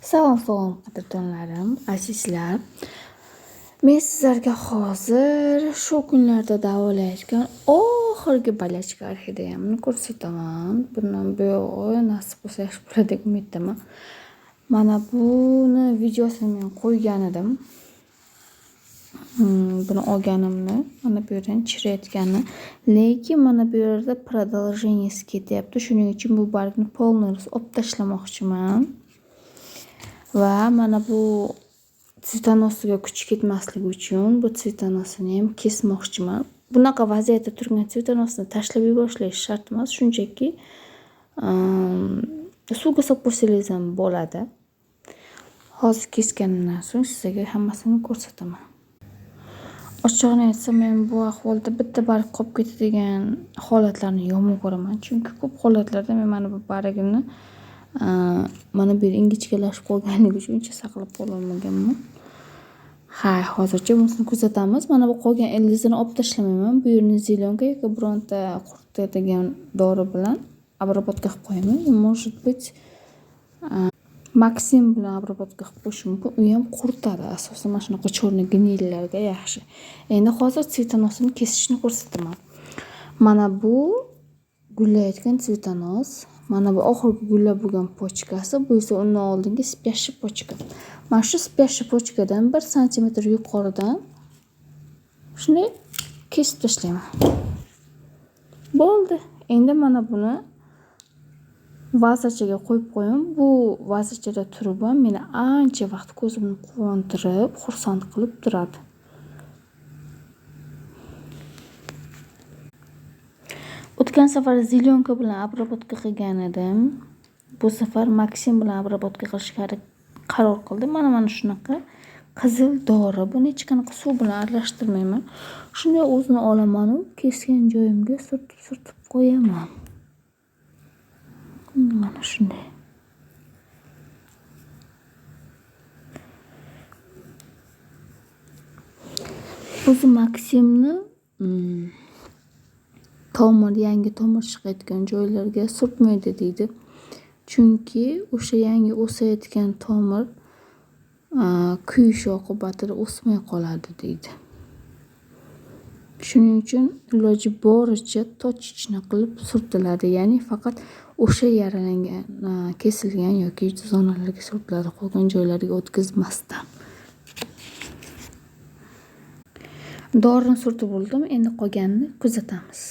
Salom, qadrdonlarim, azizlar. Men sizlarga hozir shu kunlarda davolayotgan oxirgi bolachka orxideyamni ko'rsataman. Bundan buyog'i nasib bo'lsa yaxshi bo'ladi deb umiddaman. Mana buni videosini men qo'ygan edim. Buni olganimni, mana bu yerdan chirayotganini, lekin mana bu yerda продолжениесі ketyapti. Shuning uchun bu bargni polностью olib tashlamoqchiman. Va mana bu tsvetonosga kuch ketmasligi uchun bu tsvetonosini ham kesmoqchiman. Bunaqa vaziyatda turgan tsvetonosni tashlab yuborishingiz shart emas, shunchaki suvga solib qo'ysangiz ham bo'ladi. Hozir kesganimdan so'ng sizlarga hammasini ko'rsataman. Ochig'ini aytsam, men bu ahvolda bitta barg qolib ketadigan holatlarni yomon ko'raman. Chunki ko'p holatlarda men mana bu bargimni mana bu yer ingichkalashib qolganligi uchun uncha saqlab qololmaganman. Hozircha bunisini kuzatamiz. Mana bu qolgan ildizini olib tashlamayman. Bu yerni zilyonka yoki bironta quritadigan dori bilan обработка qilib qo'yaman. Может быть, Maksim bilan обработка qilib qo'yish mumkin. U ham quritadi. Asosan mana shunaqa chorniy gnillarga yaxshi. Endi hozir tsvetonosini kesishni ko'rsataman. Mana bu gullayotgan tsvetonos. Mana bu oxirgi gullab bo'lgan pochkasi, bu esa undan oldingi spящий pochka. Mana shu spящий pochkadan 1 sm yuqoridan shunday kesib tashlayman. Bo'ldi. Endi mana buni vazachaga qo'yib qo'yim. Bu vazachada turib ham meni ancha vaqt ko'zimni quvontirib, xursand qilib turadi. O'tgan safar zilyonka bilan обработка qilgan edim. Bu safar Maksim bilan обработка qilishga qaror qildim. Mana shunaqa qizil dori. Buni hech qanaqa suv bilan aralashtirmayman. Shunday o'zini olaman u kesgan joyimga surtib qo'yaman. Mana shunday. O'zi Maksimni yangi tomir chiqayotgan joylarga surtmaydi deydi. Chunki o'sha yangi o'sayotgan tomir kuyish oqibatida o'smay qoladi deydi. Shuning uchun iloji boricha tochichni qilib surtiladi. Ya'ni faqat o'sha yaralangan, kesilgan yoki zonalarga surtiladi, qolgan joylarga o'tkazmasdan. Dorini surtib bo'ldim, endi qolganini kuzatamiz.